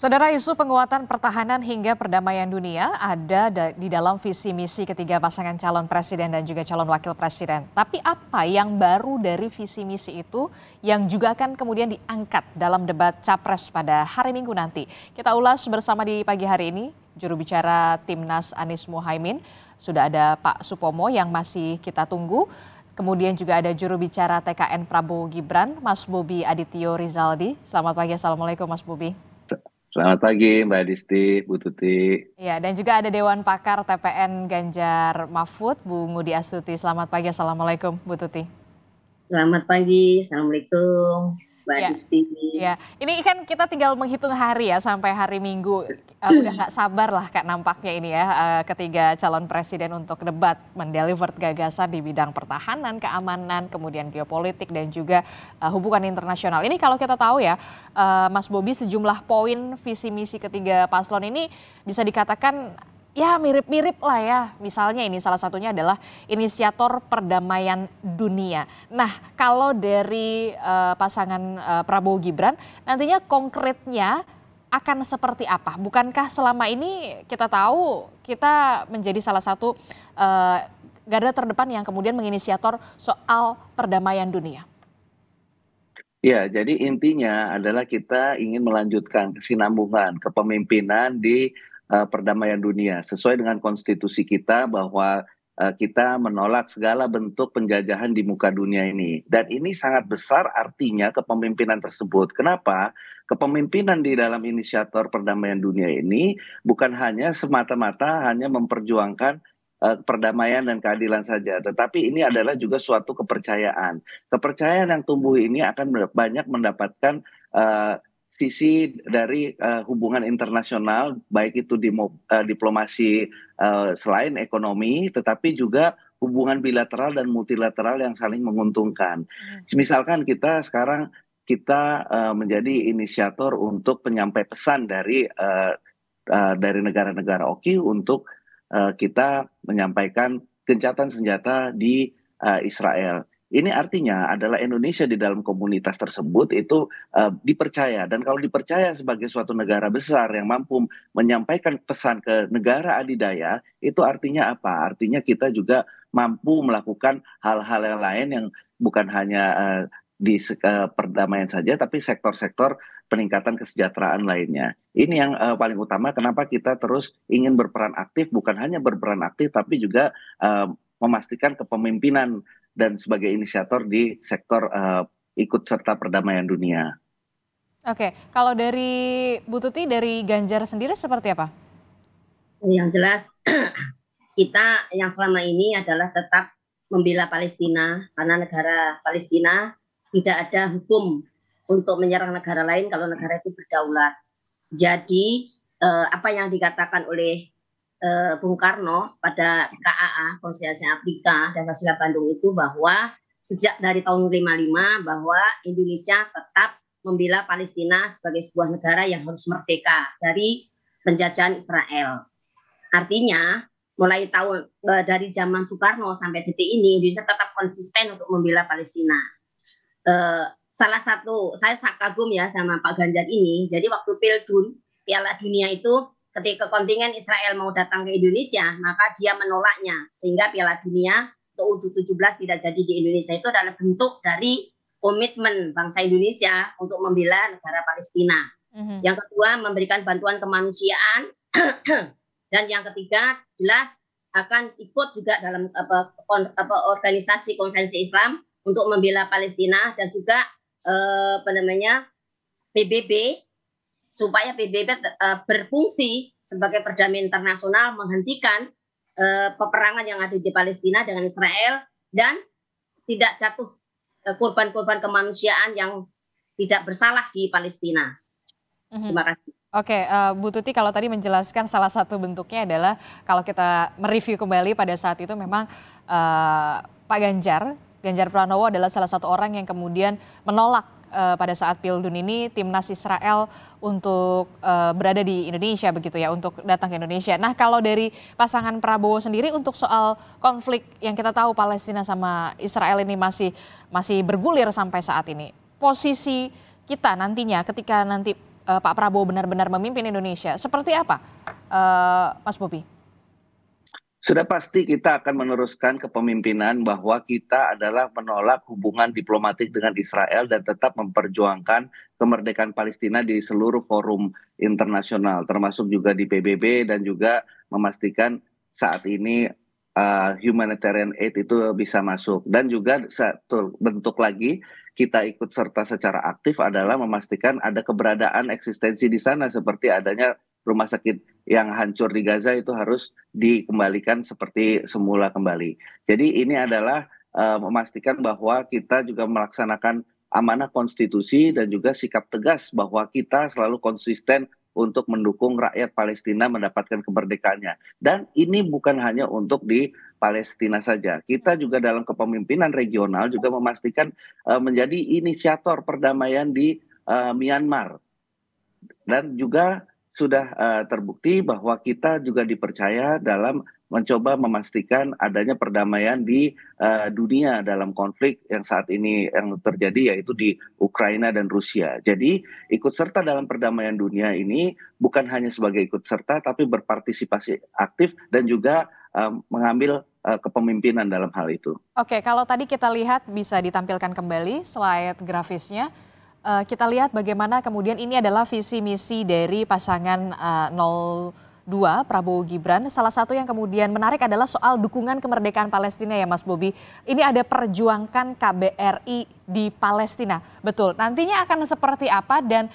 Saudara, isu penguatan pertahanan hingga perdamaian dunia ada di dalam visi misi ketiga pasangan calon presiden dan juga calon wakil presiden. Tapi apa yang baru dari visi misi itu yang juga akan kemudian diangkat dalam debat Capres pada hari Minggu nanti? Kita ulas bersama di pagi hari ini, juru bicara Timnas Anies Mohaimin. Sudah ada Pak Supomo yang masih kita tunggu. Kemudian juga ada juru bicara TKN Prabowo Gibran, Mas Bobi Adityo Rizaldi. Selamat pagi, Assalamualaikum Mas Bobi. Selamat pagi Mbak Disti, Bu Tuti. Ya, dan juga ada Dewan Pakar TPN Ganjar Mahfud, Bu Ngudi Astuti. Selamat pagi, Assalamualaikum Bu Tuti. Selamat pagi, Assalamualaikum Mbak Ya, Disti. ya. Ini kan kita tinggal menghitung hari ya sampai hari Minggu. Udah nggak sabar lah Kak nampaknya ini ya ketiga calon presiden untuk debat mendeliver gagasan di bidang pertahanan, keamanan, kemudian geopolitik dan juga hubungan internasional. Ini kalau kita tahu ya Mas Bobi, sejumlah poin visi misi ketiga paslon ini bisa dikatakan ya mirip-mirip lah ya. Misalnya ini salah satunya adalah inisiator perdamaian dunia. Nah, kalau dari pasangan Prabowo Gibran nantinya konkretnya akan seperti apa? Bukankah selama ini kita tahu kita menjadi salah satu garda terdepan yang kemudian menginisiator soal perdamaian dunia? Ya, jadi intinya adalah kita ingin melanjutkan kesinambungan kepemimpinan di perdamaian dunia sesuai dengan konstitusi kita bahwa kita menolak segala bentuk penjajahan di muka dunia ini. Dan ini sangat besar artinya kepemimpinan tersebut. Kenapa? Kepemimpinan di dalam inisiator perdamaian dunia ini bukan hanya semata-mata hanya memperjuangkan perdamaian dan keadilan saja, tetapi ini adalah juga suatu kepercayaan. Kepercayaan yang tumbuh ini akan banyak mendapatkan sisi dari hubungan internasional, baik itu diplomasi selain ekonomi, tetapi juga hubungan bilateral dan multilateral yang saling menguntungkan. Misalkan kita sekarang menjadi inisiator untuk penyampai pesan dari negara-negara OKI untuk kita menyampaikan gencatan senjata di Israel. Ini artinya adalah Indonesia di dalam komunitas tersebut itu dipercaya, dan kalau dipercaya sebagai suatu negara besar yang mampu menyampaikan pesan ke negara adidaya, itu artinya apa? Artinya kita juga mampu melakukan hal-hal yang lain yang bukan hanya di perdamaian saja, tapi sektor-sektor peningkatan kesejahteraan lainnya. Ini yang paling utama kenapa kita terus ingin berperan aktif, bukan hanya berperan aktif tapi juga memastikan kepemimpinan dan sebagai inisiator di sektor ikut serta perdamaian dunia. Oke, kalau dari Bu Tuti, dari Ganjar sendiri seperti apa? Yang jelas kita yang selama ini adalah tetap membela Palestina, karena negara Palestina tidak ada hukum untuk menyerang negara lain kalau negara itu berdaulat. Jadi apa yang dikatakan oleh Bung Karno pada KAA, Konstitusi Afrika, Dasar Sila Bandung itu bahwa sejak dari tahun 55 bahwa Indonesia tetap membela Palestina sebagai sebuah negara yang harus merdeka dari penjajahan Israel. Artinya mulai dari zaman Soekarno sampai detik ini Indonesia tetap konsisten untuk membela Palestina. Salah satu saya kagum ya sama Pak Ganjar ini. Jadi waktu Piala Dunia itu ketika kontingen Israel mau datang ke Indonesia, maka dia menolaknya sehingga Piala Dunia untuk U17 tidak jadi di Indonesia. Itu adalah bentuk dari komitmen bangsa Indonesia untuk membela negara Palestina. Yang kedua, memberikan bantuan kemanusiaan dan yang ketiga jelas akan ikut juga dalam organisasi konferensi Islam untuk membela Palestina dan juga PBB, supaya PBB berfungsi sebagai perdamaian internasional, menghentikan peperangan yang ada di Palestina dengan Israel dan tidak jatuh korban-korban kemanusiaan yang tidak bersalah di Palestina. Terima kasih. Oke, Bu Tuti, kalau tadi menjelaskan salah satu bentuknya adalah kalau kita mereview kembali pada saat itu memang Pak Ganjar Pranowo adalah salah satu orang yang kemudian menolak pada saat Pildun ini timnas Israel untuk berada di Indonesia begitu ya, untuk datang ke Indonesia. Nah, kalau dari pasangan Prabowo sendiri untuk soal konflik yang kita tahu Palestina sama Israel ini masih bergulir sampai saat ini. Posisi kita nantinya ketika nanti Pak Prabowo benar-benar memimpin Indonesia, seperti apa, Mas Bobi? Sudah pasti kita akan meneruskan kepemimpinan bahwa kita adalah menolak hubungan diplomatik dengan Israel dan tetap memperjuangkan kemerdekaan Palestina di seluruh forum internasional, termasuk juga di PBB, dan juga memastikan saat ini humanitarian aid itu bisa masuk. Dan juga satu bentuk lagi kita ikut serta secara aktif adalah memastikan ada keberadaan eksistensi di sana, seperti adanya rumah sakit yang hancur di Gaza itu harus dikembalikan seperti semula kembali. Jadi ini adalah memastikan bahwa kita juga melaksanakan amanah konstitusi dan juga sikap tegas bahwa kita selalu konsisten untuk mendukung rakyat Palestina mendapatkan kemerdekaannya. Dan ini bukan hanya untuk di Palestina saja. Kita juga dalam kepemimpinan regional juga memastikan menjadi inisiator perdamaian di Myanmar. Dan juga sudah terbukti bahwa kita juga dipercaya dalam mencoba memastikan adanya perdamaian di dunia dalam konflik yang saat ini yang terjadi, yaitu di Ukraina dan Rusia. Jadi ikut serta dalam perdamaian dunia ini bukan hanya sebagai ikut serta, tapi berpartisipasi aktif dan juga mengambil kepemimpinan dalam hal itu. Oke, kalau tadi kita lihat bisa ditampilkan kembali slide grafisnya. Kita lihat bagaimana kemudian ini adalah visi misi dari pasangan 02 Prabowo Gibran. Salah satu yang kemudian menarik adalah soal dukungan kemerdekaan Palestina ya Mas Bobi. Ini ada perjuangkan KBRI di Palestina. Betul. Nantinya akan seperti apa dan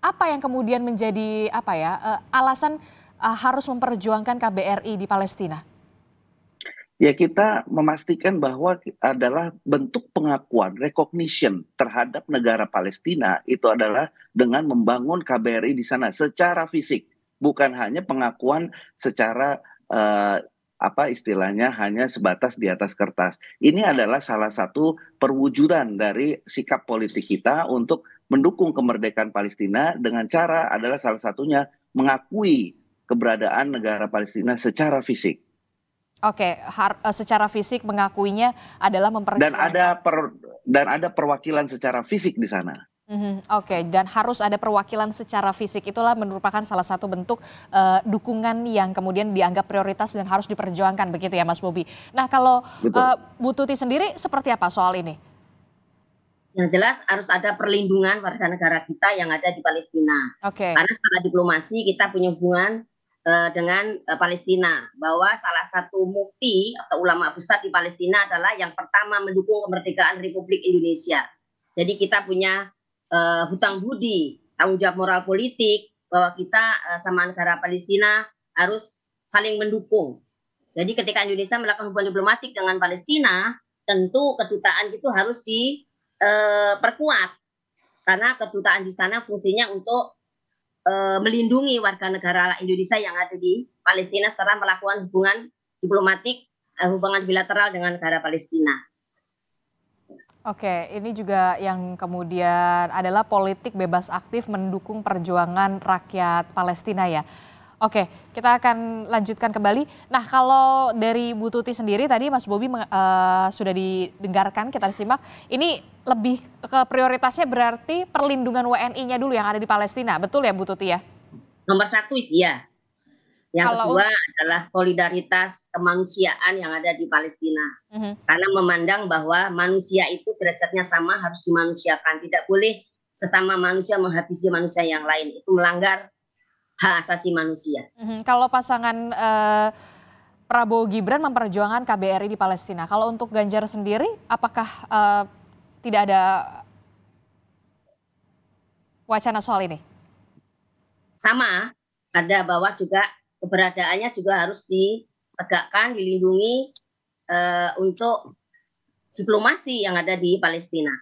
apa yang kemudian menjadi alasan harus memperjuangkan KBRI di Palestina? Ya, kita memastikan bahwa adalah bentuk pengakuan, recognition terhadap negara Palestina itu adalah dengan membangun KBRI di sana secara fisik, bukan hanya pengakuan secara istilahnya hanya sebatas di atas kertas. Ini adalah salah satu perwujudan dari sikap politik kita untuk mendukung kemerdekaan Palestina dengan cara adalah salah satunya mengakui keberadaan negara Palestina secara fisik. Oke, secara fisik mengakuinya adalah memperjuangkan. Dan ada perwakilan secara fisik di sana. Oke, dan harus ada perwakilan secara fisik. Itulah merupakan salah satu bentuk dukungan yang kemudian dianggap prioritas dan harus diperjuangkan, begitu ya Mas Bobi. Nah, kalau Bu Tuti sendiri seperti apa soal ini? Yang jelas harus ada perlindungan warga negara kita yang ada di Palestina. Oke. Karena secara diplomasi kita punya hubungan dengan Palestina, bahwa salah satu mufti atau ulama besar di Palestina adalah yang pertama mendukung kemerdekaan Republik Indonesia. Jadi kita punya hutang budi, tanggung jawab moral politik bahwa kita sama negara Palestina harus saling mendukung. Jadi ketika Indonesia melakukan hubungan diplomatik dengan Palestina, tentu kedutaan itu harus diperkuat karena kedutaan di sana fungsinya untuk melindungi warga negara Indonesia yang ada di Palestina setelah melakukan hubungan diplomatik, hubungan bilateral dengan negara Palestina. Oke, ini juga yang kemudian adalah politik bebas aktif mendukung perjuangan rakyat Palestina ya. Oke, kita akan lanjutkan kembali. Nah, kalau dari Bu Tuti sendiri tadi Mas Bobi sudah didengarkan, kita simak. Ini lebih ke prioritasnya berarti perlindungan WNI-nya dulu yang ada di Palestina. Betul ya Bu Tuti ya? Nomor satu itu ya. Yang kedua adalah solidaritas kemanusiaan yang ada di Palestina. Karena memandang bahwa manusia itu derajatnya sama, harus dimanusiakan. Tidak boleh sesama manusia menghabisi manusia yang lain. Itu melanggar hak asasi manusia. Kalau pasangan Prabowo Gibran memperjuangkan KBRI di Palestina, kalau untuk Ganjar sendiri, apakah tidak ada wacana soal ini? Sama, ada bahwa juga keberadaannya juga harus ditegakkan, dilindungi untuk diplomasi yang ada di Palestina.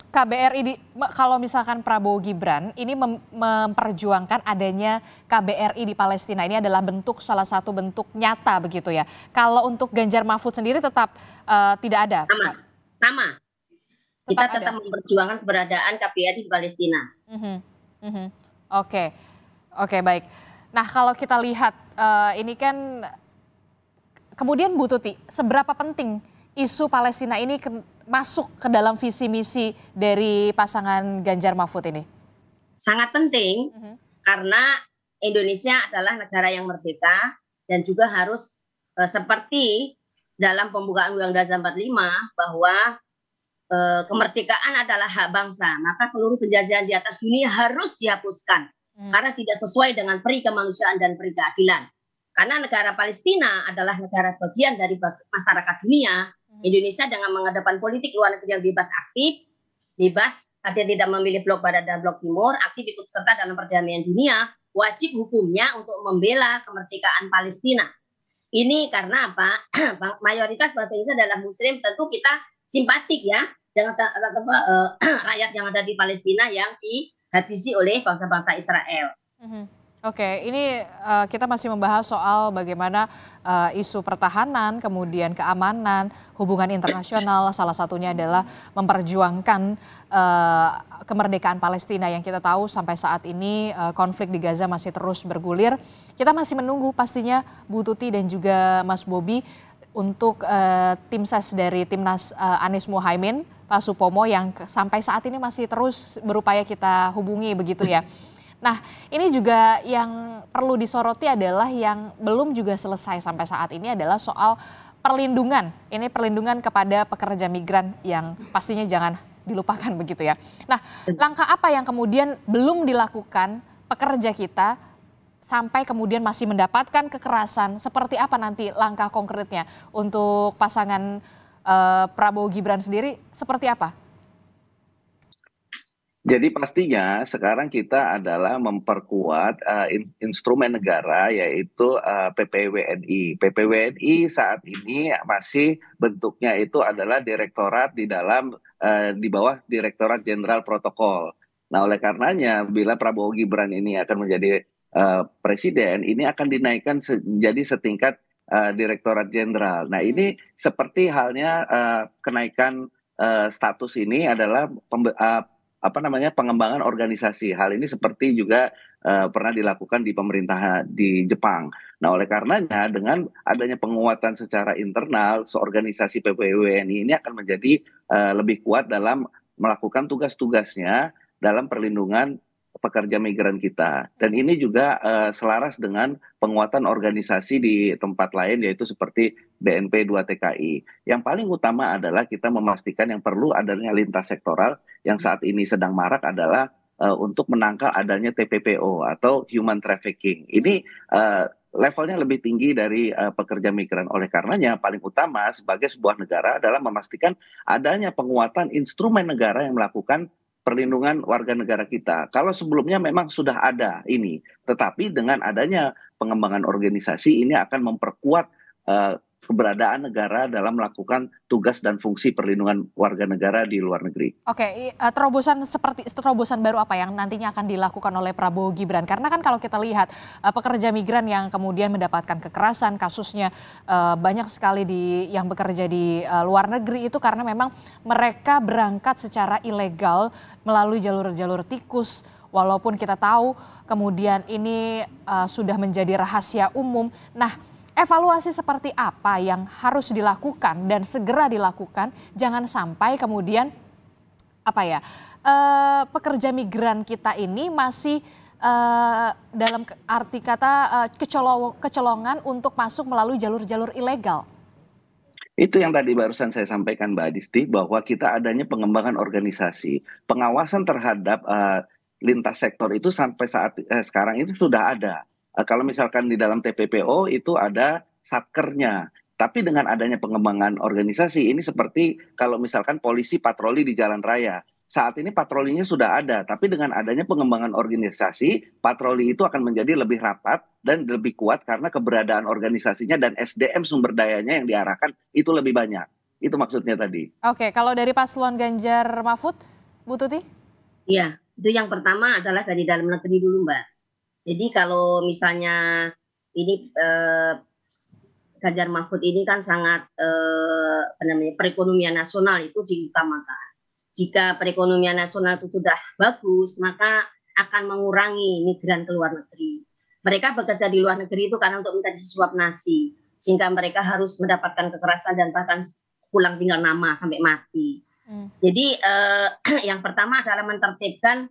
KBRI kalau misalkan Prabowo Gibran ini memperjuangkan adanya KBRI di Palestina, ini adalah salah satu bentuk nyata begitu ya. Kalau untuk Ganjar Mahfud sendiri tetap tidak ada. Sama. Kita tetap memperjuangkan keberadaan KBRI di Palestina. Oke, baik. Nah, kalau kita lihat ini kan kemudian Bu Tuti, seberapa penting isu Palestina ini masuk ke dalam visi misi dari pasangan Ganjar Mahfud ini? sangat penting karena Indonesia adalah negara yang merdeka dan juga harus seperti dalam pembukaan Undang-Undang 45 bahwa kemerdekaan adalah hak bangsa, maka seluruh penjajahan di atas dunia harus dihapuskan karena tidak sesuai dengan peri kemanusiaan dan peri keadilan. Karena negara Palestina adalah negara bagian dari masyarakat dunia, Indonesia dengan menghadapan politik luar negeri yang bebas aktif, bebas, artinya tidak memilih blok barat dan blok timur, aktif ikut serta dalam perdamaian dunia, wajib hukumnya untuk membela kemerdekaan Palestina. Ini karena apa? Mayoritas bangsa Indonesia adalah Muslim, tentu kita simpatik ya dengan rakyat yang ada di Palestina yang dihabisi oleh bangsa-bangsa Israel. Oke, ini kita masih membahas soal bagaimana isu pertahanan, kemudian keamanan, hubungan internasional, salah satunya adalah memperjuangkan kemerdekaan Palestina yang kita tahu sampai saat ini konflik di Gaza masih terus bergulir. Kita masih menunggu pastinya Bu Tuti dan juga Mas Bobi untuk tim ses dari Timnas Anies Mohaimin, Pak Supomo yang sampai saat ini masih terus berupaya kita hubungi begitu ya. Nah, ini juga yang perlu disoroti adalah yang belum juga selesai sampai saat ini adalah soal perlindungan. Ini perlindungan kepada pekerja migran yang pastinya jangan dilupakan begitu ya. Nah, langkah apa yang kemudian belum dilakukan pekerja kita sampai kemudian masih mendapatkan kekerasan? Seperti apa nanti langkah konkretnya untuk pasangan Prabowo Gibran sendiri seperti apa? Jadi pastinya sekarang kita adalah memperkuat instrumen negara yaitu PPWNI. PPWNI saat ini masih bentuknya itu adalah direktorat di bawah Direktorat Jenderal Protokol. Nah, oleh karenanya bila Prabowo Gibran ini akan menjadi presiden, ini akan dinaikkan menjadi setingkat Direktorat Jenderal. Nah, ini seperti halnya kenaikan status ini adalah pengembangan organisasi. Hal ini seperti juga pernah dilakukan di pemerintahan di Jepang. Nah, oleh karenanya dengan adanya penguatan secara internal, organisasi PPWNI ini akan menjadi lebih kuat dalam melakukan tugas-tugasnya dalam perlindungan pekerja migran kita. Dan ini juga selaras dengan penguatan organisasi di tempat lain yaitu seperti BNP 2 TKI. Yang paling utama adalah kita memastikan yang perlu adanya lintas sektoral yang saat ini sedang marak adalah untuk menangkal adanya TPPO atau human trafficking. Ini levelnya lebih tinggi dari pekerja migran. Oleh karenanya paling utama sebagai sebuah negara adalah memastikan adanya penguatan instrumen negara yang melakukan perlindungan warga negara kita. Kalau sebelumnya memang sudah ada ini, tetapi dengan adanya pengembangan organisasi ini akan memperkuat keberadaan negara dalam melakukan tugas dan fungsi perlindungan warga negara di luar negeri. Oke, terobosan baru apa yang nantinya akan dilakukan oleh Prabowo Gibran? Karena kan kalau kita lihat pekerja migran yang kemudian mendapatkan kekerasan, kasusnya banyak sekali yang bekerja di luar negeri itu karena memang mereka berangkat secara ilegal melalui jalur-jalur tikus. Walaupun kita tahu kemudian ini sudah menjadi rahasia umum. Nah, evaluasi seperti apa yang harus dilakukan dan segera dilakukan, jangan sampai kemudian pekerja migran kita ini masih dalam arti kata kecolongan untuk masuk melalui jalur-jalur ilegal. Itu yang tadi barusan saya sampaikan Mbak Adisti, bahwa kita adanya pengembangan organisasi, pengawasan terhadap lintas sektor itu sampai saat sekarang itu sudah ada. Kalau misalkan di dalam TPPO itu ada satkernya, tapi dengan adanya pengembangan organisasi ini seperti kalau misalkan polisi patroli di jalan raya. Saat ini patrolinya sudah ada, tapi dengan adanya pengembangan organisasi, patroli itu akan menjadi lebih rapat dan lebih kuat karena keberadaan organisasinya dan SDM sumber dayanya yang diarahkan itu lebih banyak. Itu maksudnya tadi. Oke, kalau dari paslon Ganjar Mahfud, Bu Tuti? Iya, itu yang pertama adalah dari dalam negeri dulu, Mbak. Jadi kalau misalnya ini Ganjar Mahfud ini kan sangat perekonomian nasional itu diutamakan. Jika perekonomian nasional itu sudah bagus, maka akan mengurangi migran ke luar negeri. Mereka bekerja di luar negeri itu karena untuk mencari sesuap nasi, sehingga mereka harus mendapatkan kekerasan dan bahkan pulang tinggal nama sampai mati. Jadi yang pertama adalah menertibkan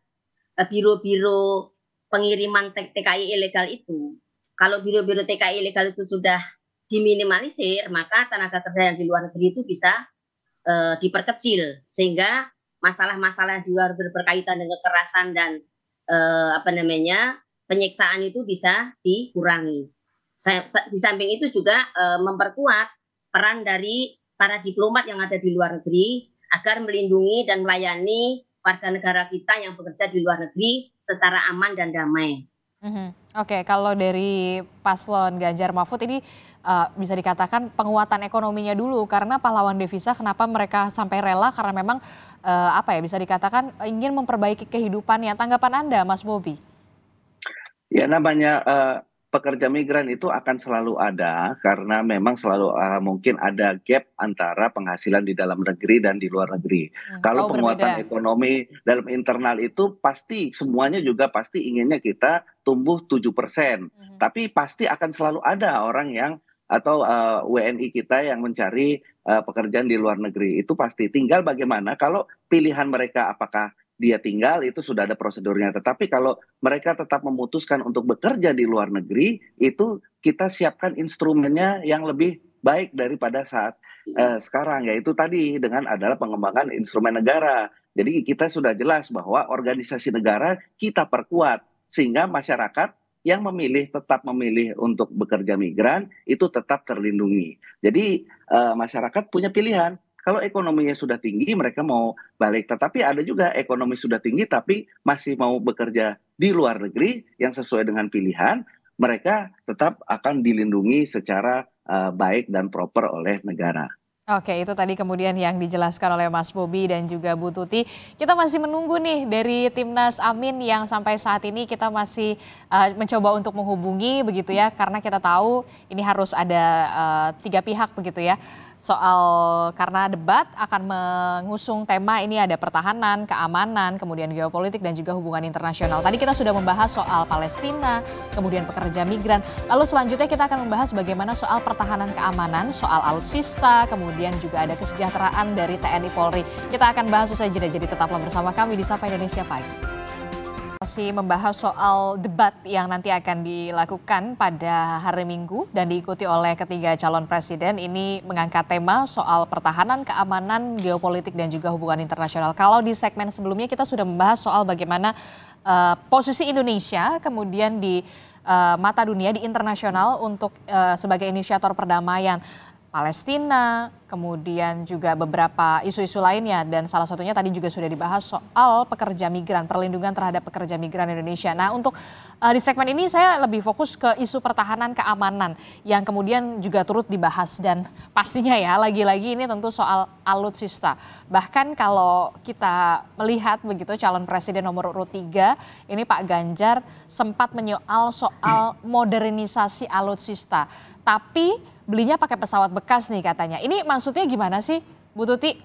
biro-biro pengiriman TKI ilegal itu, kalau biro-biro TKI ilegal itu sudah diminimalisir, maka tenaga kerja yang di luar negeri itu bisa diperkecil, sehingga masalah-masalah di luar berkaitan dengan kekerasan dan penyiksaan itu bisa dikurangi. Di samping itu juga memperkuat peran dari para diplomat yang ada di luar negeri agar melindungi dan melayani warga negara kita yang bekerja di luar negeri secara aman dan damai. Oke, kalau dari paslon Ganjar Mahfud ini bisa dikatakan penguatan ekonominya dulu, karena pahlawan devisa kenapa mereka sampai rela, karena memang bisa dikatakan ingin memperbaiki kehidupannya. Tanggapan Anda, Mas Bobi? Ya, namanya pekerja migran itu akan selalu ada karena memang selalu mungkin ada gap antara penghasilan di dalam negeri dan di luar negeri. Kalau penguatan ekonomi dalam internal itu pasti semuanya juga pasti inginnya kita tumbuh 7%. Tapi pasti akan selalu ada orang yang atau WNI kita yang mencari pekerjaan di luar negeri. Itu pasti, tinggal bagaimana kalau pilihan mereka apakah dia tinggal, itu sudah ada prosedurnya. Tetapi kalau mereka tetap memutuskan untuk bekerja di luar negeri, itu kita siapkan instrumennya yang lebih baik daripada saat sekarang, yaitu tadi dengan adalah pengembangan instrumen negara. Jadi kita sudah jelas bahwa organisasi negara kita perkuat, sehingga masyarakat yang tetap memilih untuk bekerja migran itu tetap terlindungi. Jadi masyarakat punya pilihan. Kalau ekonominya sudah tinggi, mereka mau balik. Tetapi ada juga ekonomi sudah tinggi, tapi masih mau bekerja di luar negeri yang sesuai dengan pilihan, mereka tetap akan dilindungi secara baik dan proper oleh negara. Oke, itu tadi kemudian yang dijelaskan oleh Mas Bobi dan juga Bu Tuti. Kita masih menunggu nih dari Timnas Amin yang sampai saat ini kita masih mencoba untuk menghubungi begitu ya, karena kita tahu ini harus ada 3 pihak begitu ya. Karena debat akan mengusung tema ini, ada pertahanan, keamanan, kemudian geopolitik dan juga hubungan internasional. Tadi kita sudah membahas soal Palestina, kemudian pekerja migran. Lalu selanjutnya kita akan membahas bagaimana soal pertahanan keamanan, soal alutsista, kemudian juga ada kesejahteraan dari TNI Polri. Kita akan bahas usai jeda, jadi tetaplah bersama kami di Sapa Indonesia Pagi. Masih membahas soal debat yang nanti akan dilakukan pada hari Minggu dan diikuti oleh ketiga calon presiden. Ini mengangkat tema soal pertahanan, keamanan, geopolitik dan juga hubungan internasional. Kalau di segmen sebelumnya kita sudah membahas soal bagaimana posisi Indonesia kemudian di mata dunia, di internasional untuk sebagai inisiator perdamaian Palestina, kemudian juga beberapa isu-isu lainnya, dan salah satunya tadi juga sudah dibahas soal pekerja migran, perlindungan terhadap pekerja migran Indonesia. Nah, untuk di segmen ini saya lebih fokus ke isu pertahanan keamanan yang kemudian juga turut dibahas, dan pastinya ya lagi-lagi ini tentu soal alutsista. Bahkan kalau kita melihat begitu calon presiden nomor urut 3 ini Pak Ganjar sempat menyoal soal modernisasi alutsista, tapi belinya pakai pesawat bekas nih katanya. Ini maksudnya gimana sih, Bu Tuti?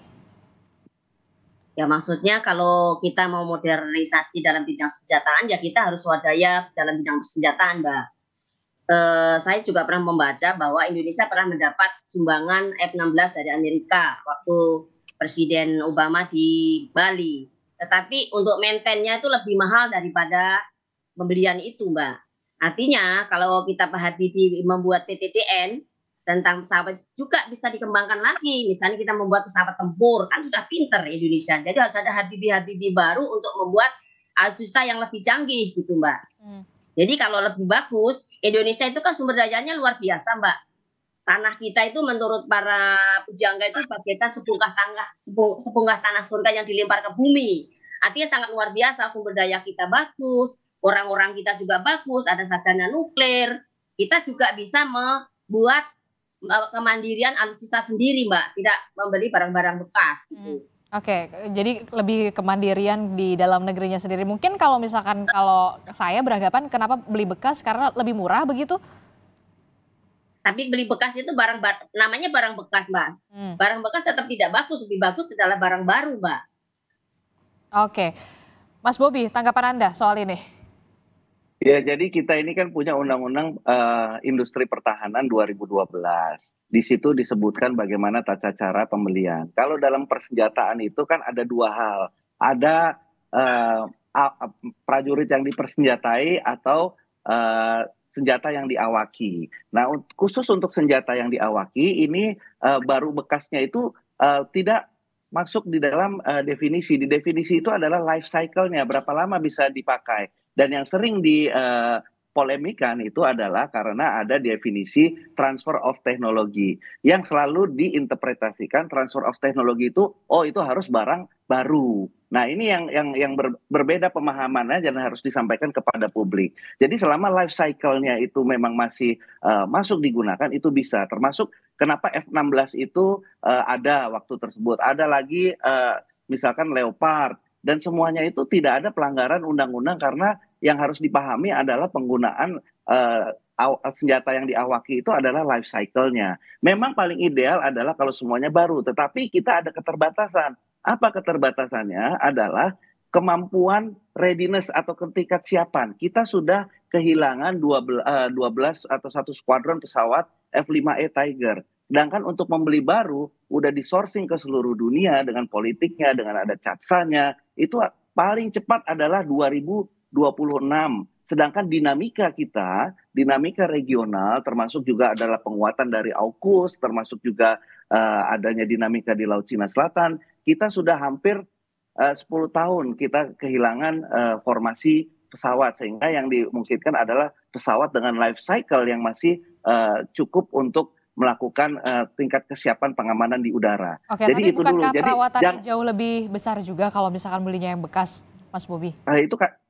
Ya maksudnya kalau kita mau modernisasi dalam bidang senjataan, ya kita harus swadaya dalam bidang senjataan, Mbak. Saya juga pernah membaca bahwa Indonesia pernah mendapat sumbangan F-16 dari Amerika waktu Presiden Obama di Bali. Tetapi untuk maintain-nya itu lebih mahal daripada pembelian itu, Mbak. Artinya kalau kita Pak Habibie membuat PTDN, tentang pesawat juga bisa dikembangkan lagi. Misalnya kita membuat pesawat tempur, kan sudah pinter Indonesia. Jadi harus ada Habibie baru untuk membuat alutsista yang lebih canggih gitu, Mbak. Jadi kalau lebih bagus, Indonesia itu kan sumber dayanya luar biasa, Mbak. Tanah kita itu menurut para pujangga itu bagaikan sepungkah tanah surga yang dilempar ke bumi. Artinya sangat luar biasa, sumber daya kita bagus, orang-orang kita juga bagus, ada sarjana nuklir. Kita juga bisa membuat kemandirian alutsista sendiri, Mbak, tidak membeli barang-barang bekas gitu. Oke, jadi lebih kemandirian di dalam negerinya sendiri. Mungkin kalau misalkan kalau saya beranggapan kenapa beli bekas karena lebih murah begitu? Tapi beli bekas itu namanya barang bekas, Mbak. Barang bekas tetap tidak bagus, lebih bagus adalah barang baru, Mbak. Oke, Mas Bobi, tanggapan Anda soal ini? Ya, jadi kita ini kan punya Undang-Undang Industri Pertahanan 2012. Di situ disebutkan bagaimana tata cara pembelian. Kalau dalam persenjataan itu kan ada 2 hal. Ada prajurit yang dipersenjatai atau senjata yang diawaki. Nah, khusus untuk senjata yang diawaki ini baru bekasnya itu tidak masuk di dalam definisi. Di definisi itu adalah life cycle-nya, berapa lama bisa dipakai. Dan yang sering dipolemikan itu adalah karena ada definisi transfer of technology yang selalu diinterpretasikan transfer of technology itu itu harus barang baru. Nah, ini yang berbeda pemahamannya dan harus disampaikan kepada publik. Jadi selama life cycle-nya itu memang masih masuk digunakan, itu bisa. Termasuk kenapa F-16 itu ada waktu tersebut. Ada lagi misalkan Leopard. Dan semuanya itu tidak ada pelanggaran undang-undang karena yang harus dipahami adalah penggunaan senjata yang diawaki itu adalah life cycle-nya. Memang paling ideal adalah kalau semuanya baru, tetapi kita ada keterbatasan. Apa keterbatasannya? Adalah kemampuan readiness atau tingkat siapan. Kita sudah kehilangan 12 atau satu skuadron pesawat F-5E Tiger. Sedangkan untuk membeli baru, udah disourcing ke seluruh dunia dengan politiknya, dengan ada catsanya, itu paling cepat adalah 2026. Sedangkan dinamika kita, dinamika regional, termasuk juga adalah penguatan dari AUKUS, termasuk juga adanya dinamika di Laut Cina Selatan, kita sudah hampir 10 tahun kita kehilangan formasi pesawat, sehingga yang dimungkinkan adalah pesawat dengan life cycle yang masih cukup untuk melakukan tingkat kesiapan pengamanan di udara. Oke, Jadi tapi itu dulu. bukankah Jadi perawatannya jauh lebih besar juga kalau misalkan belinya yang bekas, Mas Bobi?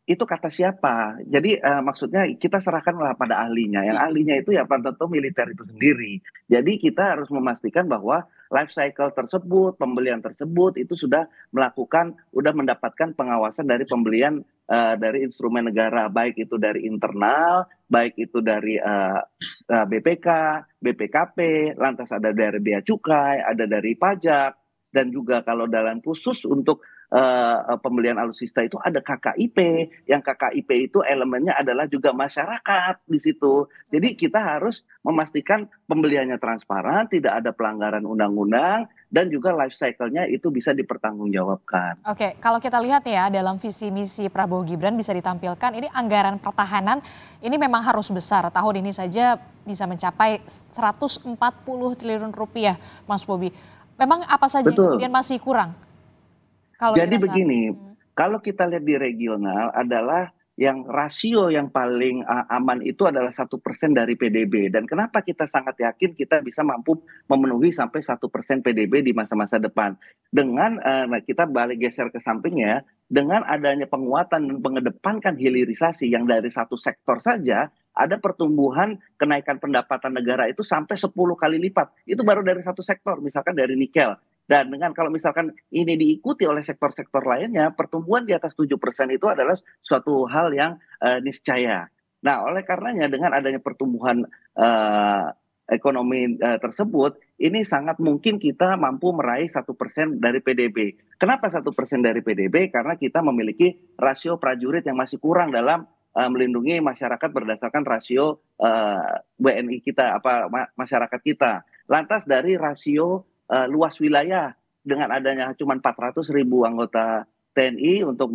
itu kata siapa? Jadi maksudnya kita serahkanlah pada ahlinya. Yang ahlinya itu ya tentu militer itu sendiri. Jadi kita harus memastikan bahwa life cycle tersebut, pembelian tersebut itu sudah mendapatkan pengawasan dari pembelian dari instrumen negara, baik itu dari internal, baik itu dari BPK, BPKP, lantas ada dari bea cukai, ada dari pajak, dan juga kalau dalam khusus untuk pembelian alutsista itu ada KKIP, yang KKIP itu elemennya adalah juga masyarakat di situ. Jadi kita harus memastikan pembeliannya transparan, tidak ada pelanggaran undang-undang, dan juga life cycle-nya itu bisa dipertanggungjawabkan. Oke, kalau kita lihat ya dalam visi misi Prabowo Gibran bisa ditampilkan ini anggaran pertahanan ini memang harus besar. Tahun ini saja bisa mencapai 140 triliun rupiah, Mas Bobi. Memang apa saja yang Betul. kemudian masih kurang? Kalau Jadi dirasa? begini, kalau kita lihat di regional adalah yang rasio yang paling aman itu adalah 1% dari PDB. Dan kenapa kita sangat yakin kita bisa mampu memenuhi sampai 1% PDB di masa-masa depan. Dengan kita balik geser ke sampingnya, dengan adanya penguatan dan pengedepankan hilirisasi yang dari satu sektor saja, ada pertumbuhan kenaikan pendapatan negara itu sampai 10 kali lipat. Itu baru dari satu sektor, misalkan dari nikel. Dan dengan kalau misalkan ini diikuti oleh sektor-sektor lainnya, pertumbuhan di atas 7% itu adalah suatu hal yang niscaya. Nah, oleh karenanya dengan adanya pertumbuhan ekonomi tersebut, ini sangat mungkin kita mampu meraih 1% dari PDB. Kenapa 1% dari PDB? Karena kita memiliki rasio prajurit yang masih kurang dalam melindungi masyarakat berdasarkan rasio WNI kita, masyarakat kita. Lantas dari rasio luas wilayah dengan adanya cuma 400.000 anggota TNI untuk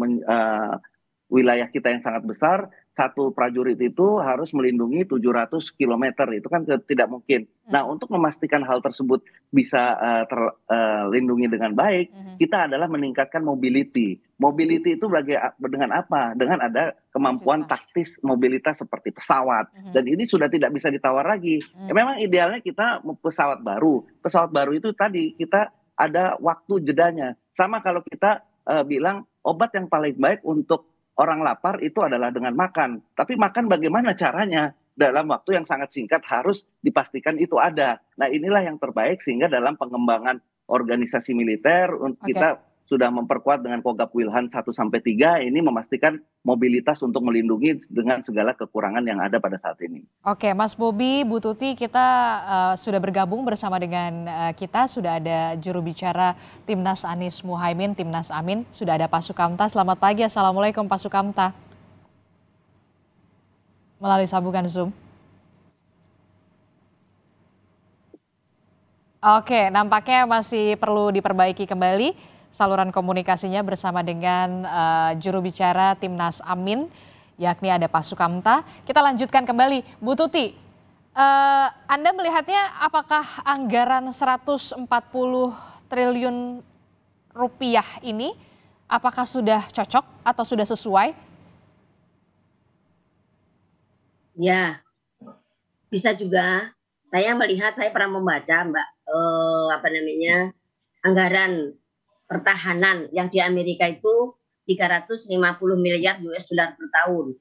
wilayah kita yang sangat besar, satu prajurit itu harus melindungi 700 km, itu kan tidak mungkin. Nah, untuk memastikan hal tersebut bisa terlindungi dengan baik, kita adalah meningkatkan mobility. Mobility itu dengan apa? Dengan ada kemampuan taktis mobilitas seperti pesawat. Dan ini sudah tidak bisa ditawar lagi. Memang idealnya kita pesawat baru. Pesawat baru itu tadi kita ada waktu jedanya. Sama kalau kita bilang obat yang paling baik untuk orang lapar itu adalah dengan makan. Tapi makan bagaimana caranya? Dalam waktu yang sangat singkat harus dipastikan itu ada. Nah, inilah yang terbaik sehingga dalam pengembangan organisasi militer kita sudah memperkuat dengan Kogab Wilhan 1-3 ini memastikan mobilitas untuk melindungi dengan segala kekurangan yang ada pada saat ini. Oke, Mas Bobi, Bu Tuti, kita sudah bergabung bersama dengan kita, sudah ada juru bicara Timnas Anies Muhaimin, Timnas Amin, sudah ada Pak Sukamta. Selamat pagi, Assalamualaikum Pak Sukamta. Melalui sambungan Zoom. Oke, nampaknya masih perlu diperbaiki kembali saluran komunikasinya bersama dengan juru bicara Timnas Amin, yakni ada Pak Sukamta. Kita lanjutkan kembali, Bu Tuti. Anda melihatnya apakah anggaran 140 triliun rupiah ini apakah sudah cocok atau sudah sesuai? Ya, bisa juga. Saya melihat, saya pernah membaca, Mbak, anggaran pertahanan yang di Amerika itu 350 miliar US dollar per tahun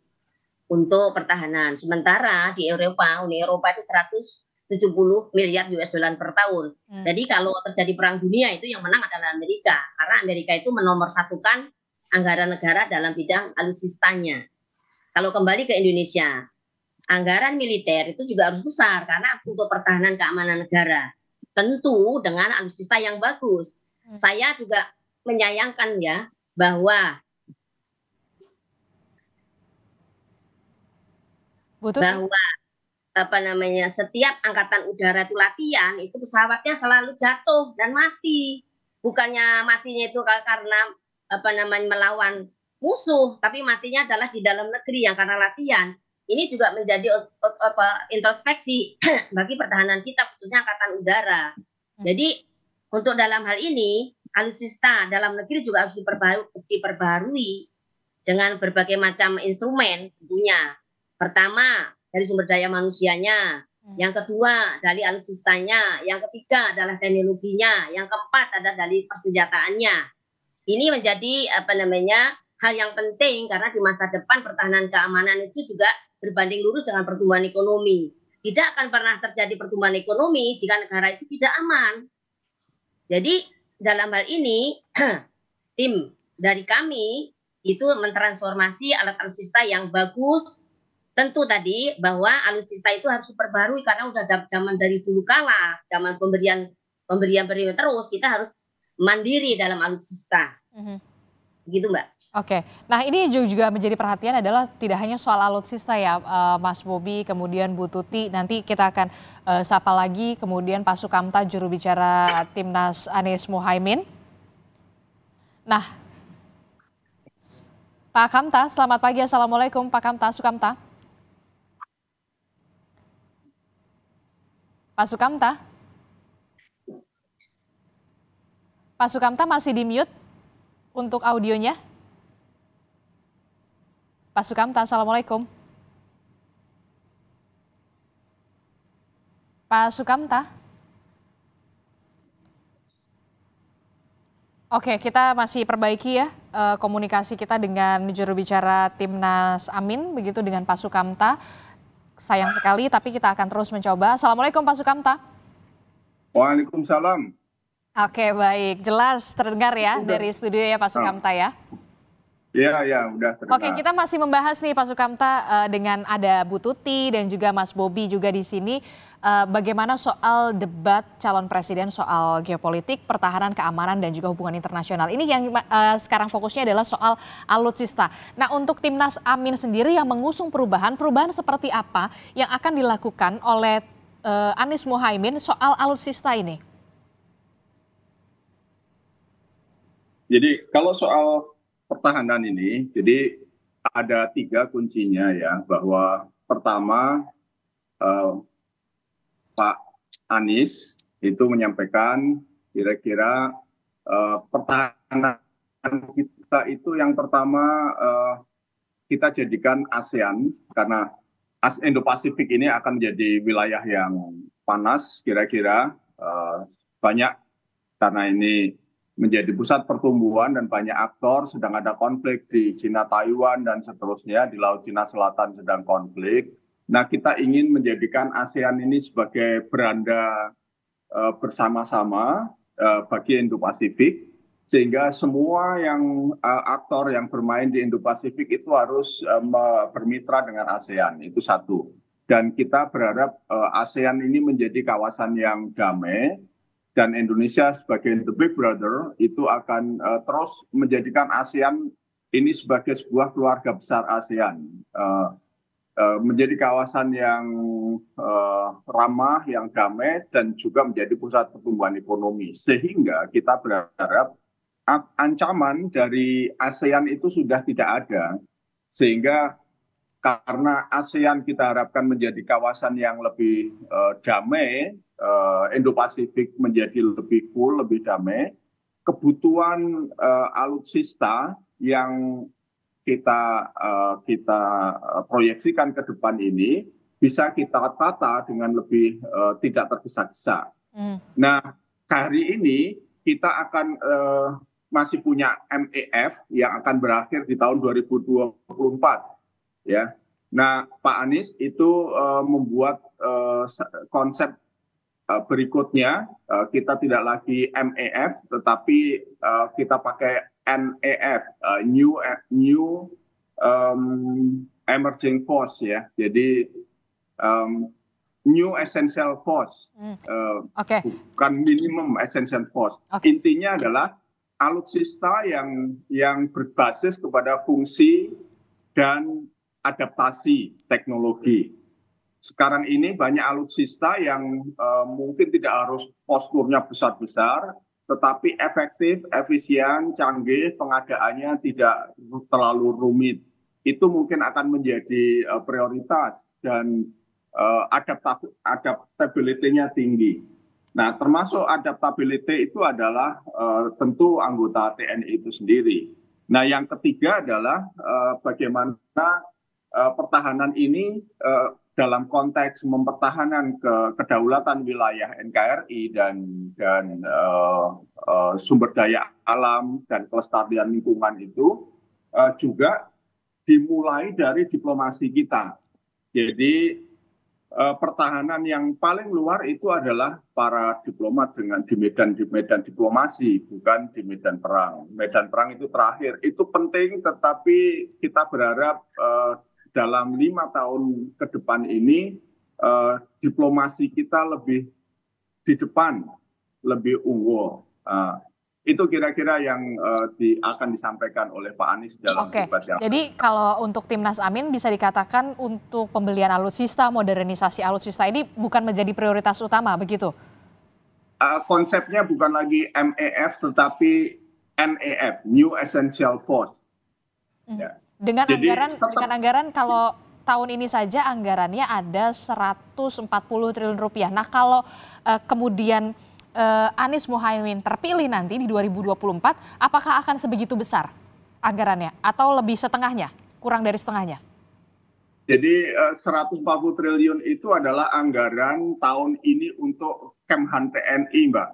untuk pertahanan. Sementara di Eropa, Uni Eropa itu 170 miliar US dollar per tahun. Jadi kalau terjadi perang dunia itu yang menang adalah Amerika, karena Amerika itu menomorsatukan anggaran negara dalam bidang alutsistanya. Kalau kembali ke Indonesia, anggaran militer itu juga harus besar karena untuk pertahanan keamanan negara. Tentu dengan alutsista yang bagus. Saya juga menyayangkan ya bahwa setiap angkatan udara itu latihan itu pesawatnya selalu jatuh dan mati. Bukannya matinya itu karena melawan musuh, tapi matinya adalah di dalam negeri yang karena latihan. Ini juga menjadi introspeksi bagi pertahanan kita, khususnya angkatan udara. Jadi untuk dalam hal ini alutsista dalam negeri juga harus diperbarui dengan berbagai macam instrumen tentunya. Pertama dari sumber daya manusianya, yang kedua dari alutsistanya, yang ketiga adalah teknologinya, yang keempat adalah dari persenjataannya. Ini menjadi hal yang penting karena di masa depan pertahanan keamanan itu juga berbanding lurus dengan pertumbuhan ekonomi. Tidak akan pernah terjadi pertumbuhan ekonomi jika negara itu tidak aman. Jadi dalam hal ini tim dari kami itu mentransformasi alat alutsista yang bagus. Tentu tadi bahwa alutsista itu harus diperbarui karena udah zaman dari dulu kala, zaman pemberian terus, kita harus mandiri dalam alutsista. Gitu Mbak. Oke, nah ini juga menjadi perhatian adalah tidak hanya soal alutsista ya, Mas Bobi, kemudian Bu Tuti, nanti kita akan sapa lagi, kemudian Pak Sukamta, juru bicara Timnas Anies Muhaimin. Nah, Pak Kamta, selamat pagi, Assalamualaikum Pak Kamta, Sukamta. Pak Sukamta? Pak Sukamta masih di mute untuk audionya. Pak Sukamta, Assalamualaikum. Pak Sukamta. Oke, kita masih perbaiki ya komunikasi kita dengan juru bicara Timnas Amin, begitu dengan Pak Sukamta. Sayang sekali, tapi kita akan terus mencoba. Assalamualaikum Pak Sukamta. Waalaikumsalam. Oke, baik. Jelas terdengar ya dari studio ya Pak Sukamta ya. Iya, udah terdengar. Oke, kita masih membahas nih Pak Sukamta dengan ada Bu Tuti dan juga Mas Bobi juga di sini. Bagaimana soal debat calon presiden soal geopolitik, pertahanan, keamanan, dan juga hubungan internasional. Ini yang sekarang fokusnya adalah soal alutsista. Nah, untuk Timnas Amin sendiri yang mengusung perubahan seperti apa yang akan dilakukan oleh Anies Muhaimin soal alutsista ini? Jadi kalau soal pertahanan ini, jadi ada 3 kuncinya ya, bahwa pertama Pak Anies itu menyampaikan kira-kira pertahanan kita itu yang pertama kita jadikan ASEAN, karena Indo-Pasifik ini akan menjadi wilayah yang panas kira-kira, banyak karena ini menjadi pusat pertumbuhan dan banyak aktor, sedang ada konflik di Cina Taiwan dan seterusnya, di Laut Cina Selatan sedang konflik. Nah, kita ingin menjadikan ASEAN ini sebagai beranda bersama-sama bagi Indo-Pasifik, sehingga semua aktor yang bermain di Indo-Pasifik itu harus bermitra dengan ASEAN, itu satu. Dan kita berharap ASEAN ini menjadi kawasan yang damai, dan Indonesia sebagai the big brother itu akan terus menjadikan ASEAN ini sebagai sebuah keluarga besar ASEAN, menjadi kawasan yang ramah, yang damai, dan juga menjadi pusat pertumbuhan ekonomi. Sehingga kita berharap ancaman dari ASEAN itu sudah tidak ada, sehingga karena ASEAN kita harapkan menjadi kawasan yang lebih damai, Indo-Pasifik menjadi lebih cool, lebih damai, kebutuhan alutsista yang kita proyeksikan ke depan ini bisa kita tata dengan lebih tidak tergesa-gesa. Nah, hari ini kita akan masih punya MEF yang akan berakhir di tahun 2024, ya. Nah, Pak Anies itu membuat konsep berikutnya, kita tidak lagi MEF, tetapi kita pakai NEF, New Emerging Force, ya. Jadi New Essential Force, bukan Minimum Essential Force. Intinya adalah alutsista yang berbasis kepada fungsi dan adaptasi teknologi. Sekarang ini banyak alutsista yang mungkin tidak harus posturnya besar-besar, tetapi efektif, efisien, canggih, pengadaannya tidak terlalu rumit. Itu mungkin akan menjadi prioritas dan adaptability-nya tinggi. Nah, termasuk adaptability itu adalah tentu anggota TNI itu sendiri. Nah, yang ketiga adalah bagaimana pertahanan ini dalam konteks mempertahankan kedaulatan wilayah NKRI dan sumber daya alam dan kelestarian lingkungan itu juga dimulai dari diplomasi kita. Jadi pertahanan yang paling luar itu adalah para diplomat di medan diplomasi, bukan di medan perang. Medan perang itu terakhir, itu penting, tetapi kita berharap dalam 5 tahun ke depan ini diplomasi kita lebih di depan, lebih unggul. Itu kira-kira yang akan disampaikan oleh Pak Anies dalam debat yang. Jadi kalau untuk Timnas Amin bisa dikatakan untuk pembelian alutsista, modernisasi alutsista ini bukan menjadi prioritas utama, begitu? Konsepnya bukan lagi MEF tetapi NEF, New Essential Force. Ya. Dengan anggaran kalau tahun ini saja anggarannya ada 140 triliun rupiah. Nah, kalau kemudian Anies Muhaimin terpilih nanti di 2024, apakah akan sebegitu besar anggarannya atau lebih setengahnya, kurang dari setengahnya? Jadi 140 triliun itu adalah anggaran tahun ini untuk Kemhan TNI, Mbak.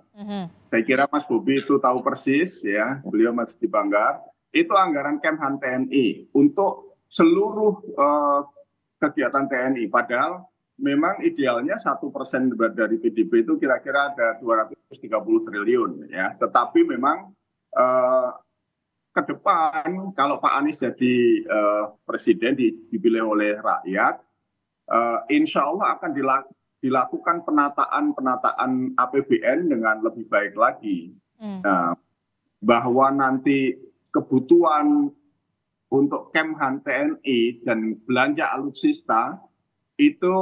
Saya kira Mas Bobi itu tahu persis, ya, beliau masih di Banggar. Itu anggaran Kemhan TNI untuk seluruh kegiatan TNI. Padahal memang idealnya 1% dari PDB itu kira-kira ada 230 triliun, ya. Tetapi memang ke depan kalau Pak Anies jadi presiden dipilih oleh rakyat, insya Allah akan dilakukan penataan APBN dengan lebih baik lagi. Nah, bahwa nanti kebutuhan untuk Kemhan TNI dan belanja alutsista itu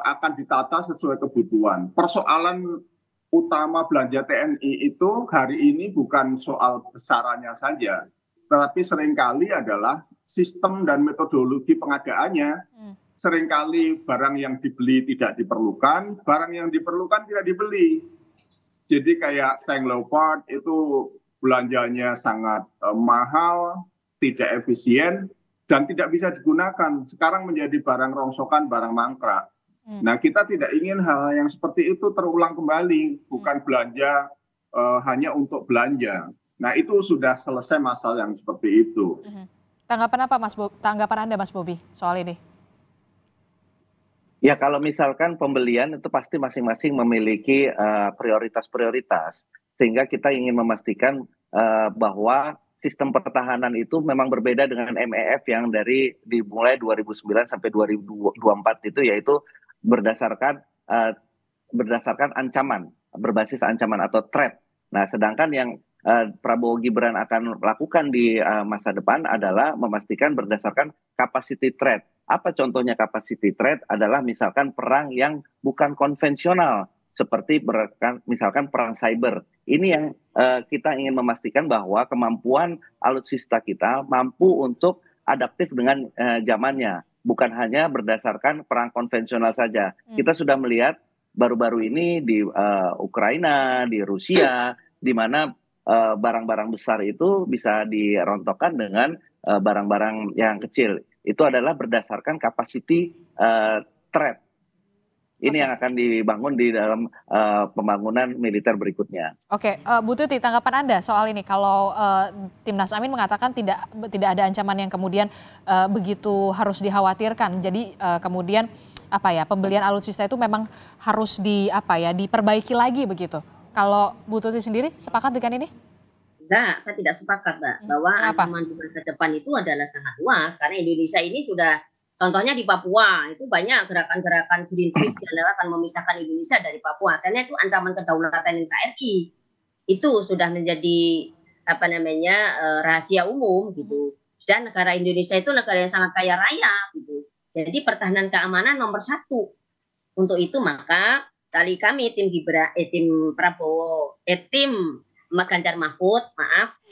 akan ditata sesuai kebutuhan. Persoalan utama belanja TNI itu hari ini bukan soal besarannya saja, tetapi seringkali adalah sistem dan metodologi pengadaannya. Seringkali barang yang dibeli tidak diperlukan, barang yang diperlukan tidak dibeli. Jadi kayak tank Leopard itu belanjanya sangat mahal, tidak efisien, dan tidak bisa digunakan. Sekarang menjadi barang rongsokan, barang mangkrak. Nah, kita tidak ingin hal yang seperti itu terulang kembali, bukan belanja hanya untuk belanja. Nah, itu sudah selesai masalah yang seperti itu. Tanggapan apa, tanggapan Anda, Mas Bobi, soal ini? Ya, kalau misalkan pembelian itu pasti masing-masing memiliki prioritas-prioritas, sehingga kita ingin memastikan bahwa sistem pertahanan itu memang berbeda dengan MEF yang dimulai 2009 sampai 2024 itu, yaitu berdasarkan ancaman, berbasis ancaman atau threat. Nah, sedangkan yang Prabowo Gibran akan lakukan di masa depan adalah memastikan berdasarkan capacity threat. Apa contohnya capacity threat? Adalah misalkan perang yang bukan konvensional, seperti misalkan perang cyber. Ini yang kita ingin memastikan bahwa kemampuan alutsista kita mampu untuk adaptif dengan zamannya, bukan hanya berdasarkan perang konvensional saja. Kita sudah melihat baru-baru ini di Ukraina, di Rusia, di mana barang-barang besar itu bisa dirontokkan dengan barang-barang yang kecil. Itu adalah berdasarkan capacity threat. Ini yang akan dibangun di dalam pembangunan militer berikutnya. Oke, Bu Tuti, tanggapan Anda soal ini. Kalau Timnas Amin mengatakan tidak ada ancaman yang kemudian begitu harus dikhawatirkan. Jadi kemudian pembelian alutsista itu memang harus diperbaiki lagi begitu. Kalau Bu Tuti sendiri sepakat dengan ini? Enggak, saya tidak sepakat, Mbak, bahwa ancaman di masa depan itu adalah sangat luas karena Indonesia ini sudah, contohnya di Papua itu banyak gerakan-gerakan Greenpeace yang akan memisahkan Indonesia dari Papua, karena itu ancaman kedaulatan NKRI. Itu sudah menjadi rahasia umum gitu. Dan negara Indonesia itu negara yang sangat kaya raya gitu. Jadi pertahanan keamanan nomor 1. Untuk itu maka kali kami tim Ganjar Mahfud,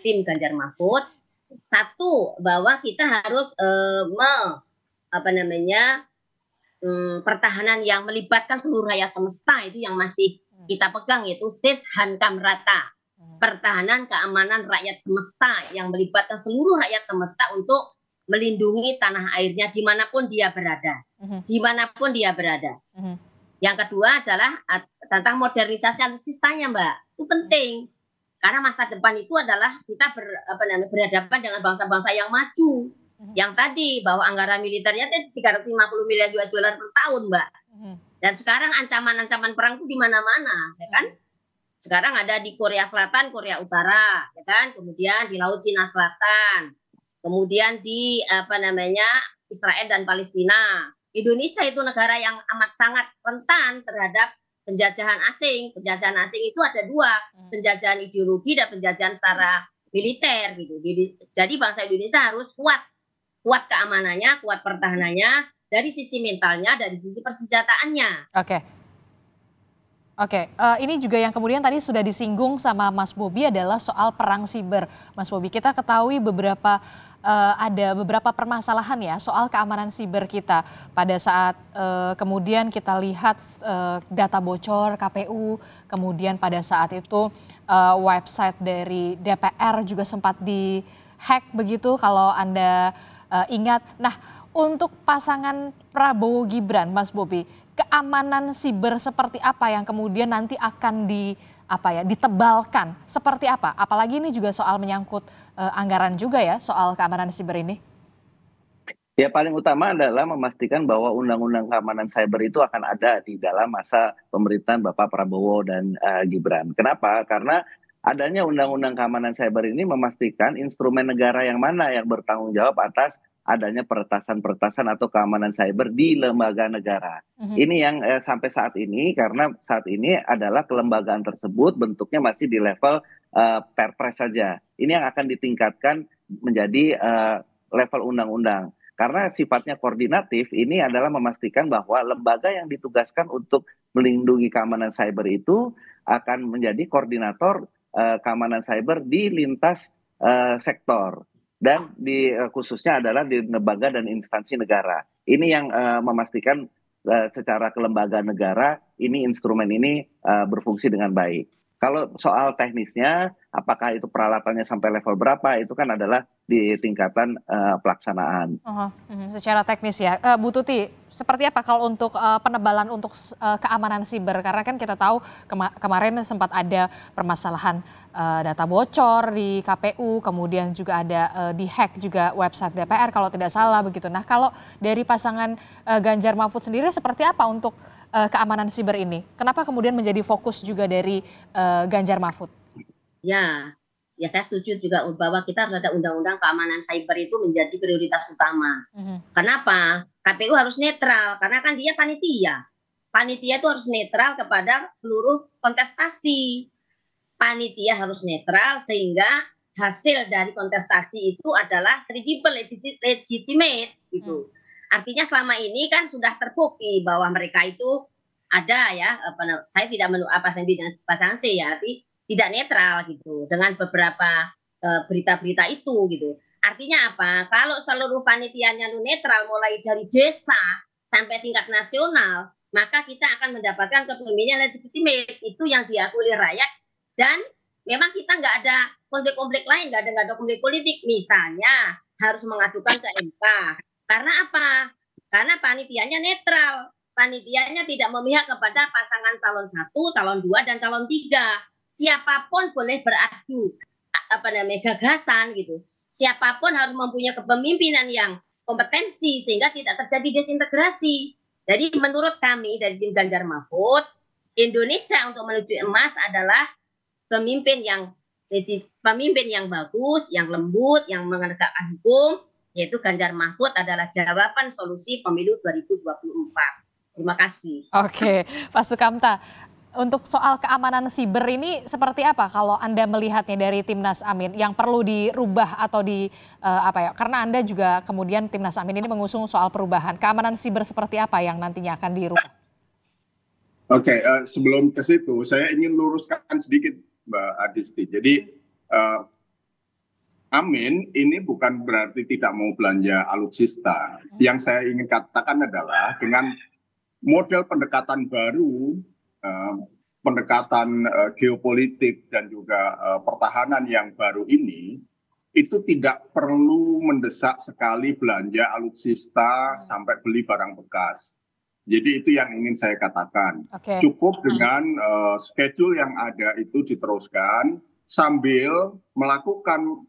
tim Ganjar Mahfud, satu bahwa kita harus pertahanan yang melibatkan seluruh rakyat semesta, itu yang masih kita pegang, yaitu sis hankam rata, pertahanan keamanan rakyat semesta yang melibatkan seluruh rakyat semesta untuk melindungi tanah airnya dimanapun dia berada, Yang kedua adalah tentang modernisasi alutsistanya, Mbak, itu penting. Karena masa depan itu adalah kita berhadapan dengan bangsa-bangsa yang maju. Yang tadi bahwa anggaran militernya 350 miliar US dollar per tahun, Mbak. Dan sekarang ancaman-ancaman perang itu di mana-mana, ya kan? Sekarang ada di Korea Selatan, Korea Utara, ya kan? Kemudian di Laut Cina Selatan. Kemudian di Israel dan Palestina. Indonesia itu negara yang amat sangat rentan terhadap penjajahan asing. Penjajahan asing itu ada 2, penjajahan ideologi dan penjajahan secara militer gitu. Jadi bangsa Indonesia harus kuat keamanannya, kuat pertahanannya dari sisi mentalnya, dari sisi persenjataannya. Oke, ini juga yang kemudian tadi sudah disinggung sama Mas Bobi adalah soal perang siber. Mas Bobi, kita ketahui ada beberapa permasalahan ya soal keamanan siber kita. Pada saat kemudian kita lihat data bocor KPU, kemudian pada saat itu website dari DPR juga sempat dihack begitu kalau Anda ingat. Nah, untuk pasangan Prabowo Gibran, Mas Bobi, keamanan siber seperti apa yang kemudian nanti akan ditebalkan? Seperti apa? Apalagi ini juga soal menyangkut anggaran juga ya, soal keamanan siber ini. Ya, paling utama adalah memastikan bahwa undang-undang keamanan cyber itu akan ada di dalam masa pemerintahan Bapak Prabowo dan Gibran. Kenapa? Karena adanya undang-undang keamanan cyber ini memastikan instrumen negara yang mana yang bertanggung jawab atas adanya peretasan-peretasan atau keamanan cyber di lembaga negara. Ini yang sampai saat ini, karena saat ini adalah kelembagaan tersebut bentuknya masih di level perpres saja. Ini yang akan ditingkatkan menjadi level undang-undang. Karena sifatnya koordinatif, ini adalah memastikan bahwa lembaga yang ditugaskan untuk melindungi keamanan cyber itu akan menjadi koordinator keamanan cyber di lintas sektor. Dan khususnya adalah di lembaga dan instansi negara. Ini yang memastikan secara kelembagaan negara ini instrumen ini berfungsi dengan baik. Kalau soal teknisnya, apakah itu peralatannya sampai level berapa, itu kan adalah di tingkatan pelaksanaan. Secara teknis ya, Bu Tuti, seperti apa kalau untuk penebalan untuk keamanan siber? Karena kan kita tahu kemarin sempat ada permasalahan data bocor di KPU, kemudian juga ada di-hack juga website DPR kalau tidak salah begitu. Nah, kalau dari pasangan Ganjar Mahfud sendiri seperti apa untuk keamanan siber ini? Kenapa kemudian menjadi fokus juga dari Ganjar Mahfud? Ya saya setuju juga bahwa kita harus ada undang-undang keamanan cyber itu menjadi prioritas utama. Kenapa? KPU harus netral karena kan dia panitia. Panitia itu harus netral kepada seluruh kontestasi. Panitia harus netral sehingga hasil dari kontestasi itu adalah kredibel, legitimate gitu. Artinya selama ini kan sudah terbukti bahwa mereka itu ada ya, saya tidak dengan pasangan C ya, tapi tidak netral gitu dengan beberapa berita-berita itu gitu. Artinya apa? Kalau seluruh panitianya netral mulai dari desa sampai tingkat nasional, maka kita akan mendapatkan kepemimpinan legitimate itu yang diakui rakyat, dan memang kita nggak ada konflik-konflik lain, nggak ada konflik politik. Misalnya harus mengadukan ke MK. Karena apa? Karena panitianya netral. Panitianya tidak memihak kepada pasangan calon 1, calon 2, dan calon 3. Siapapun boleh beradu gagasan gitu. Siapapun harus mempunyai kepemimpinan yang kompetensi sehingga tidak terjadi desintegrasi. Jadi menurut kami dari tim Ganjar Mahfud, Indonesia untuk menuju emas adalah pemimpin yang bagus, yang lembut, yang menegakkan hukum, yaitu Ganjar Mahfud adalah jawaban solusi pemilu 2024. Terima kasih. Oke, Pak Sukamta, untuk soal keamanan siber ini seperti apa kalau Anda melihatnya dari Timnas Amin yang perlu dirubah atau karena Anda juga kemudian Timnas Amin ini mengusung soal perubahan. Keamanan siber seperti apa yang nantinya akan dirubah? Oke, sebelum ke situ saya ingin luruskan sedikit Mbak Adisti. Jadi Amin ini bukan berarti tidak mau belanja alutsista. Yang saya ingin katakan adalah dengan model pendekatan baru, pendekatan geopolitik dan juga pertahanan yang baru ini, itu tidak perlu mendesak sekali belanja alutsista sampai beli barang bekas. Jadi itu yang ingin saya katakan. Cukup dengan schedule yang ada itu diteruskan sambil melakukan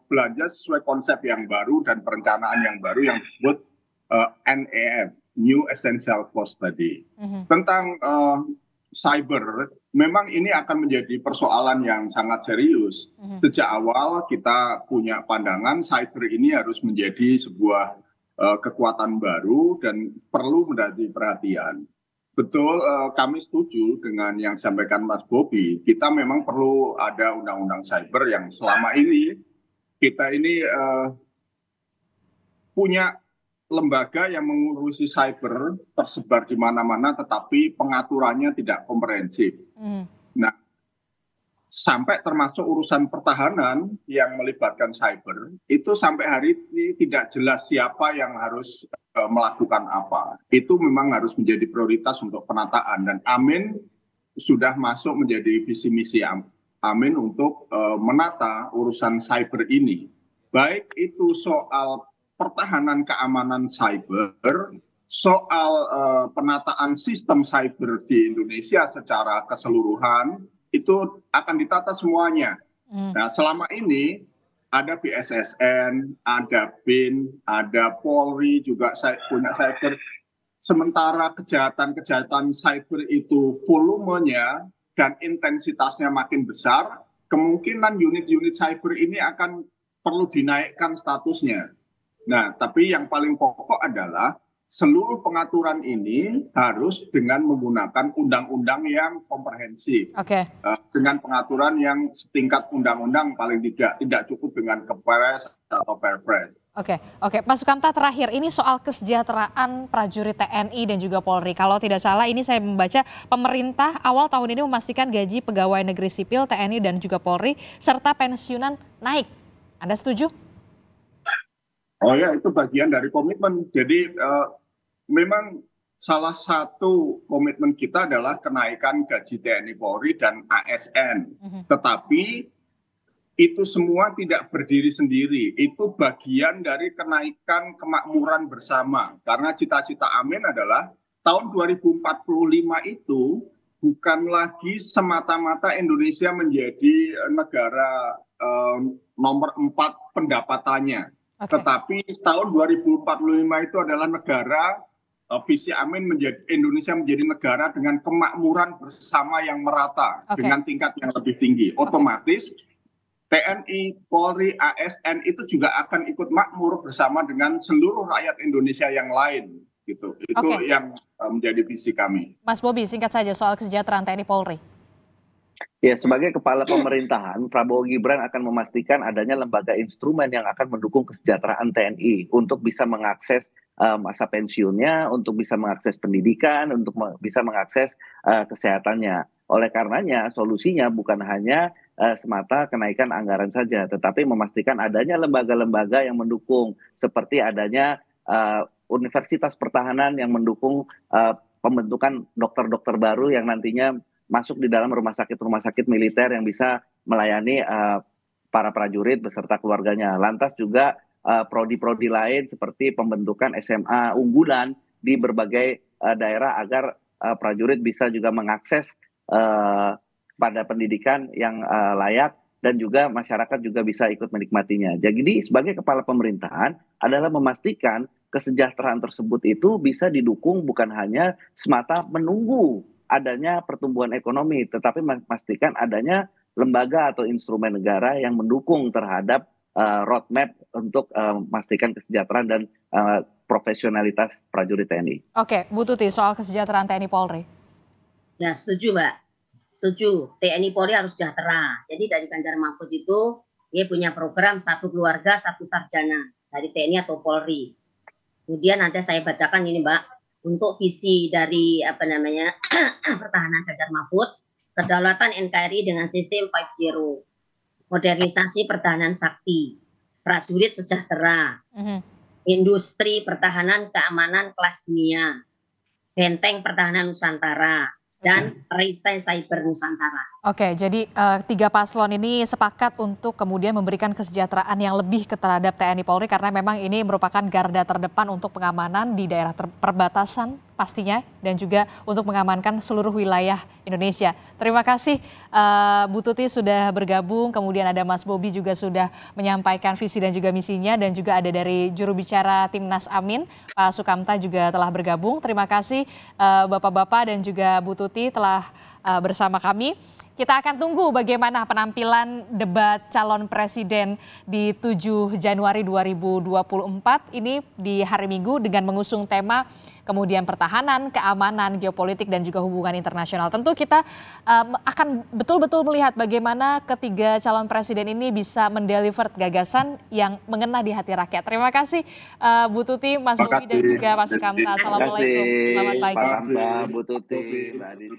belanja sesuai konsep yang baru dan perencanaan yang baru yang disebut NEF, New Essential Force tadi. Tentang cyber, memang ini akan menjadi persoalan yang sangat serius. Sejak awal kita punya pandangan cyber ini harus menjadi sebuah kekuatan baru dan perlu menjadi perhatian. Betul, kami setuju dengan yang disampaikan Mas Bobi. Kita memang perlu ada undang-undang cyber yang selama ini kita ini punya lembaga yang mengurusi cyber tersebar di mana-mana, tetapi pengaturannya tidak komprehensif. Nah, sampai termasuk urusan pertahanan yang melibatkan cyber, itu sampai hari ini tidak jelas siapa yang harus melakukan apa. Itu memang harus menjadi prioritas untuk penataan, dan Amin sudah masuk menjadi visi misi Amin untuk menata urusan cyber ini. Baik itu soal pertahanan keamanan cyber, soal penataan sistem cyber di Indonesia secara keseluruhan, itu akan ditata semuanya. Nah, selama ini ada BSSN, ada BIN, ada Polri juga punya cyber. Sementara kejahatan-kejahatan cyber itu volumenya dan intensitasnya makin besar, kemungkinan unit-unit cyber ini akan perlu dinaikkan statusnya. Nah, tapi yang paling pokok adalah seluruh pengaturan ini harus dengan menggunakan undang-undang yang komprehensif. Dengan pengaturan yang setingkat undang-undang, paling tidak cukup dengan Kepres atau Perpres. Oke, Pak Sukamta, terakhir ini soal kesejahteraan prajurit TNI dan juga Polri. Kalau tidak salah ini saya membaca pemerintah awal tahun ini memastikan gaji pegawai negeri sipil TNI dan juga Polri serta pensiunan naik. Anda setuju? Oh ya, itu bagian dari komitmen. Jadi memang salah satu komitmen kita adalah kenaikan gaji TNI Polri dan ASN. Tetapi itu semua tidak berdiri sendiri. Itu bagian dari kenaikan kemakmuran bersama. Karena cita-cita Amin adalah tahun 2045 itu bukan lagi semata-mata Indonesia menjadi negara nomor 4 pendapatannya. Tetapi tahun 2045 itu adalah negara, visi Amin Indonesia menjadi negara dengan kemakmuran bersama yang merata, dengan tingkat yang lebih tinggi. Otomatis TNI, Polri, ASN itu juga akan ikut makmur bersama dengan seluruh rakyat Indonesia yang lain. Gitu. Itu yang menjadi visi kami. Mas Bobi, singkat saja soal kesejahteraan TNI Polri. Ya, sebagai kepala pemerintahan, Prabowo Gibran akan memastikan adanya lembaga instrumen yang akan mendukung kesejahteraan TNI untuk bisa mengakses masa pensiunnya, untuk bisa mengakses pendidikan, untuk bisa mengakses kesehatannya. Oleh karenanya, solusinya bukan hanya semata kenaikan anggaran saja, tetapi memastikan adanya lembaga-lembaga yang mendukung, seperti adanya Universitas Pertahanan yang mendukung pembentukan dokter-dokter baru yang nantinya masuk di dalam rumah sakit militer yang bisa melayani para prajurit beserta keluarganya. Lantas juga prodi-prodi lain seperti pembentukan SMA unggulan di berbagai daerah agar prajurit bisa juga mengakses pada pendidikan yang layak dan juga masyarakat juga bisa ikut menikmatinya. Jadi sebagai kepala pemerintahan adalah memastikan kesejahteraan tersebut itu bisa didukung bukan hanya semata menunggu adanya pertumbuhan ekonomi, tetapi memastikan adanya lembaga atau instrumen negara yang mendukung terhadap roadmap untuk memastikan kesejahteraan dan profesionalitas prajurit TNI. Oke, Bu Tuti, soal kesejahteraan TNI Polri. Ya, setuju Mbak. Setuju, TNI Polri harus sejahtera. Jadi dari Ganjar Mahfud itu dia punya program satu keluarga satu sarjana dari TNI atau Polri. Kemudian nanti saya bacakan ini Mbak, untuk visi dari pertahanan Ganjar Mahfud, kedaulatan NKRI dengan sistem 5.0, modernisasi pertahanan sakti, prajurit sejahtera, industri pertahanan keamanan kelas dunia, benteng pertahanan Nusantara, dan perisai cyber Nusantara. Oke, jadi tiga paslon ini sepakat untuk kemudian memberikan kesejahteraan yang lebih terhadap TNI Polri karena memang ini merupakan garda terdepan untuk pengamanan di daerah perbatasan pastinya dan juga untuk mengamankan seluruh wilayah Indonesia. Terima kasih Bu Tuti sudah bergabung, kemudian ada Mas Bobi juga sudah menyampaikan visi dan juga misinya dan juga ada dari juru bicara Timnas Amin, Pak Sukamta juga telah bergabung. Terima kasih Bapak-Bapak dan juga Bu Tuti telah bersama kami. Kita akan tunggu bagaimana penampilan debat calon presiden di 7 Januari 2024 ini di hari Minggu dengan mengusung tema kemudian pertahanan, keamanan, geopolitik dan juga hubungan internasional. Tentu kita akan betul-betul melihat bagaimana ketiga calon presiden ini bisa mendeliver gagasan yang mengena di hati rakyat. Terima kasih Bu Tuti, Mas Bobi dan juga Pak Sukamta. Assalamualaikum. Selamat pagi. Pak Bu Tuti, Mbak Adi.